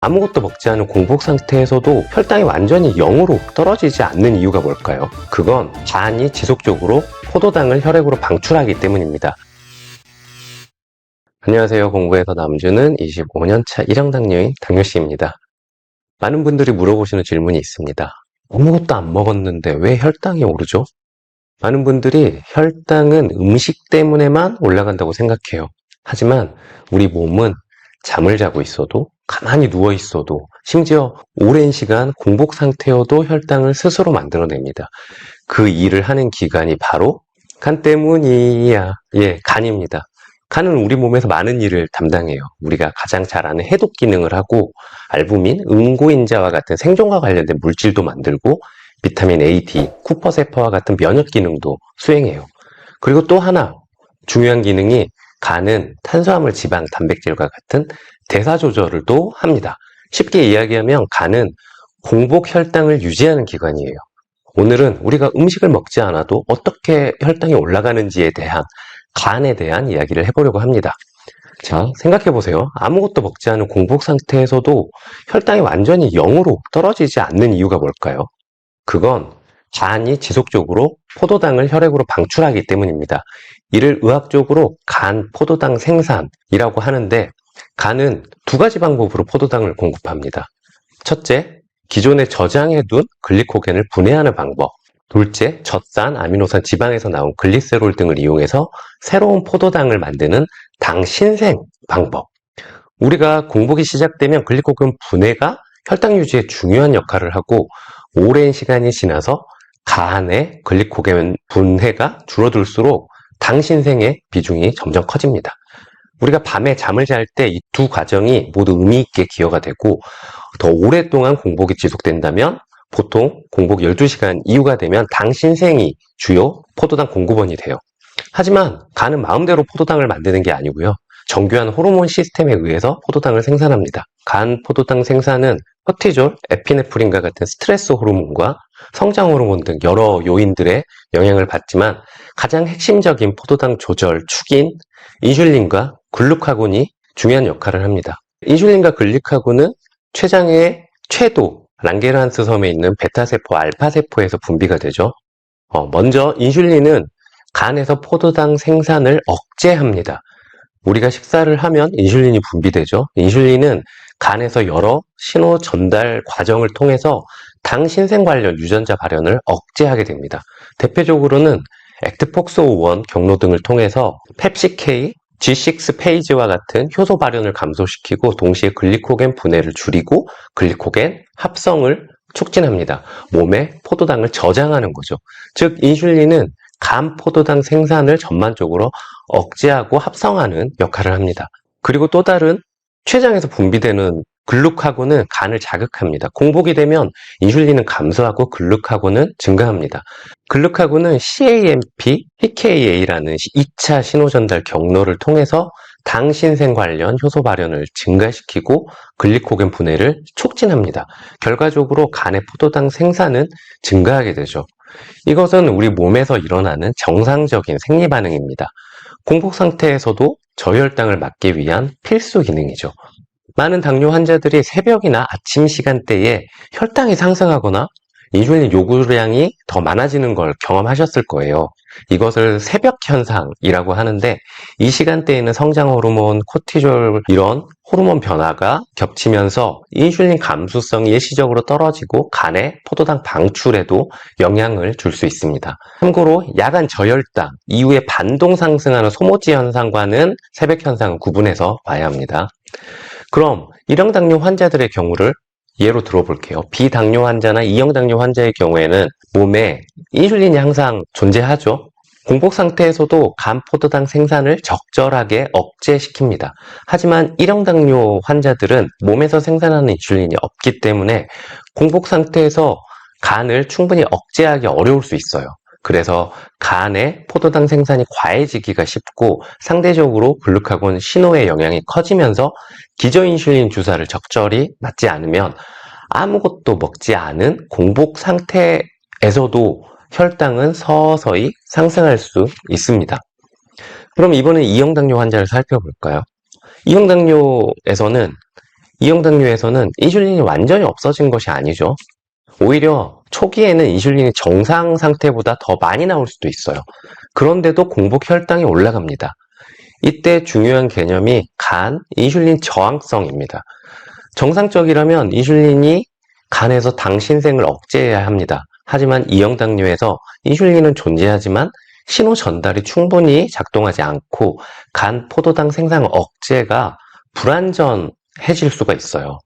아무것도 먹지 않은 공복 상태에서도 혈당이 완전히 0으로 떨어지지 않는 이유가 뭘까요? 그건 간이 지속적으로 포도당을 혈액으로 방출하기 때문입니다. 안녕하세요. 공부에서 남주는 25년차 일형당뇨인 당뇨씨입니다. 많은 분들이 물어보시는 질문이 있습니다. 아무것도 안 먹었는데 왜 혈당이 오르죠? 많은 분들이 혈당은 음식 때문에만 올라간다고 생각해요. 하지만 우리 몸은 잠을 자고 있어도, 가만히 누워 있어도, 심지어 오랜 시간 공복 상태여도 혈당을 스스로 만들어냅니다. 그 일을 하는 기관이 바로 간 때문이야. 예, 간입니다. 간은 우리 몸에서 많은 일을 담당해요. 우리가 가장 잘 아는 해독 기능을 하고, 알부민, 응고인자와 같은 생존과 관련된 물질도 만들고, 비타민 A, D, 쿠퍼세포와 같은 면역 기능도 수행해요. 그리고 또 하나 중요한 기능이 간은 탄수화물, 지방, 단백질과 같은 대사 조절을 또 합니다. 쉽게 이야기하면 간은 공복 혈당을 유지하는 기관이에요. 오늘은 우리가 음식을 먹지 않아도 어떻게 혈당이 올라가는지에 대한 간에 대한 이야기를 해보려고 합니다. 자, 생각해보세요. 아무것도 먹지 않은 공복 상태에서도 혈당이 완전히 0으로 떨어지지 않는 이유가 뭘까요? 그건 간이 지속적으로 포도당을 혈액으로 방출하기 때문입니다. 이를 의학적으로 간 포도당 생산이라고 하는데, 간은 두 가지 방법으로 포도당을 공급합니다. 첫째, 기존에 저장해둔 글리코겐을 분해하는 방법. 둘째, 젖산, 아미노산, 지방에서 나온 글리세롤 등을 이용해서 새로운 포도당을 만드는 당 신생 방법. 우리가 공복이 시작되면 글리코겐 분해가 혈당 유지에 중요한 역할을 하고, 오랜 시간이 지나서 간의 글리코겐 분해가 줄어들수록 당 신생의 비중이 점점 커집니다. 우리가 밤에 잠을 잘 때 이 두 과정이 모두 의미 있게 기여가 되고, 더 오랫동안 공복이 지속된다면 보통 공복 12시간 이후가 되면 당 신생이 주요 포도당 공급원이 돼요. 하지만 간은 마음대로 포도당을 만드는 게 아니고요. 정교한 호르몬 시스템에 의해서 포도당을 생산합니다. 간 포도당 생산은 코티졸, 에피네프린과 같은 스트레스 호르몬과 성장 호르몬 등 여러 요인들의 영향을 받지만, 가장 핵심적인 포도당 조절 축인 인슐린과 글루카곤이 중요한 역할을 합니다. 인슐린과 글루카곤은 췌장의 췌도, 랑게란스 섬에 있는 베타세포, 알파세포에서 분비가 되죠. 먼저 인슐린은 간에서 포도당 생산을 억제합니다. 우리가 식사를 하면 인슐린이 분비되죠. 인슐린은 간에서 여러 신호 전달 과정을 통해서 당 신생 관련 유전자 발현을 억제하게 됩니다. 대표적으로는 액트폭스-1 경로 등을 통해서 펩시-K, G6페이지와 같은 효소 발현을 감소시키고, 동시에 글리코겐 분해를 줄이고 글리코겐 합성을 촉진합니다. 몸에 포도당을 저장하는 거죠. 즉, 인슐린은 간 포도당 생산을 전반적으로 억제하고 합성하는 역할을 합니다. 그리고 또 다른 췌장에서 분비되는 글루카곤은 간을 자극합니다. 공복이 되면 인슐린은 감소하고 글루카곤은 증가합니다. 글루카곤은 CAMP, PKA라는 2차 신호전달 경로를 통해서 당 신생 관련 효소 발현을 증가시키고 글리코겐 분해를 촉진합니다. 결과적으로 간의 포도당 생산은 증가하게 되죠. 이것은 우리 몸에서 일어나는 정상적인 생리 반응입니다. 공복 상태에서도 저혈당을 막기 위한 필수 기능이죠. 많은 당뇨 환자들이 새벽이나 아침 시간대에 혈당이 상승하거나 인슐린 요구량이 더 많아지는 걸 경험하셨을 거예요. 이것을 새벽 현상이라고 하는데, 이 시간대에는 성장 호르몬, 코티졸 이런 호르몬 변화가 겹치면서 인슐린 감수성이 일시적으로 떨어지고 간의 포도당 방출에도 영향을 줄 수 있습니다. 참고로 야간 저혈당 이후에 반동 상승하는 소모지 현상과는 새벽 현상을 구분해서 봐야 합니다. 그럼 1형 당뇨 환자들의 경우를 예로 들어볼게요. 비당뇨 환자나 2형 당뇨 환자의 경우에는 몸에 인슐린이 항상 존재하죠. 공복 상태에서도 간 포도당 생산을 적절하게 억제시킵니다. 하지만 1형 당뇨 환자들은 몸에서 생산하는 인슐린이 없기 때문에 공복 상태에서 간을 충분히 억제하기 어려울 수 있어요. 그래서 간의 포도당 생산이 과해지기가 쉽고, 상대적으로 글루카곤 신호의 영향이 커지면서 기저인슐린 주사를 적절히 맞지 않으면 아무것도 먹지 않은 공복 상태에서도 혈당은 서서히 상승할 수 있습니다. 그럼 이번엔 2형 당뇨 환자를 살펴볼까요? 2형 당뇨에서는 E형 당뇨에서는 인슐린이 완전히 없어진 것이 아니죠. 오히려 초기에는 인슐린이 정상 상태보다 더 많이 나올 수도 있어요. 그런데도 공복 혈당이 올라갑니다. 이때 중요한 개념이 간 인슐린 저항성입니다. 정상적이라면 인슐린이 간에서 당 신생을 억제해야 합니다. 하지만 E형 당뇨에서 인슐린은 존재하지만 신호 전달이 충분히 작동하지 않고 간 포도당 생산 억제가 불완전해질 수가 있어요.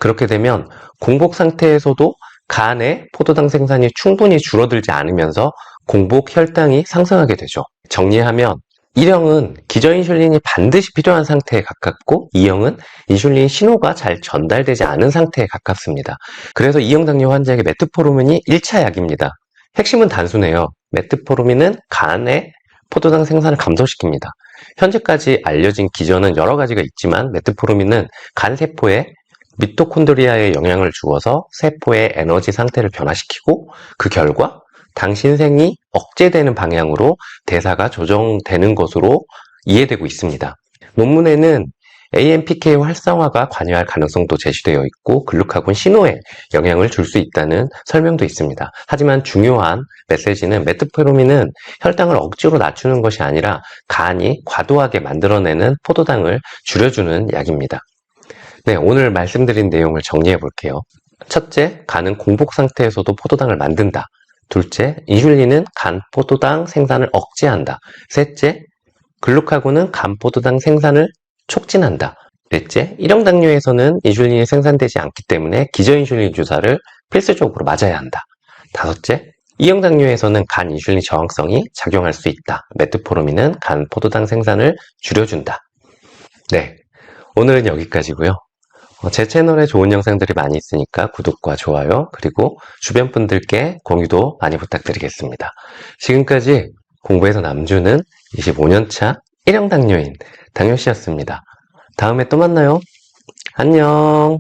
그렇게 되면 공복 상태에서도 간의 포도당 생산이 충분히 줄어들지 않으면서 공복 혈당이 상승하게 되죠. 정리하면 1형은 기저인슐린이 반드시 필요한 상태에 가깝고 2형은 인슐린 신호가 잘 전달되지 않은 상태에 가깝습니다. 그래서 2형 당뇨 환자에게 메트포르민이 1차 약입니다. 핵심은 단순해요. 메트포르민은 간의 포도당 생산을 감소시킵니다. 현재까지 알려진 기전은 여러 가지가 있지만 메트포르민은 간 세포에 미토콘드리아에 영향을 주어서 세포의 에너지 상태를 변화시키고 그 결과 당 신생이 억제되는 방향으로 대사가 조정되는 것으로 이해되고 있습니다. 논문에는 AMPK 활성화가 관여할 가능성도 제시되어 있고 글루카곤 신호에 영향을 줄 수 있다는 설명도 있습니다. 하지만 중요한 메시지는 메트포르민은 혈당을 억지로 낮추는 것이 아니라 간이 과도하게 만들어내는 포도당을 줄여주는 약입니다. 네, 오늘 말씀드린 내용을 정리해 볼게요. 첫째, 간은 공복 상태에서도 포도당을 만든다. 둘째, 인슐린은 간 포도당 생산을 억제한다. 셋째, 글루카곤은 간 포도당 생산을 촉진한다. 넷째, 1형 당뇨에서는 인슐린이 생산되지 않기 때문에 기저인슐린 주사를 필수적으로 맞아야 한다. 다섯째, 2형 당뇨에서는 간 인슐린 저항성이 작용할 수 있다. 메트포르민은 간 포도당 생산을 줄여준다. 네, 오늘은 여기까지고요. 제 채널에 좋은 영상들이 많이 있으니까 구독과 좋아요 그리고 주변 분들께 공유도 많이 부탁드리겠습니다. 지금까지 공부해서 남주는 25년차 1형 당뇨인 당뇨씨였습니다. 다음에 또 만나요. 안녕.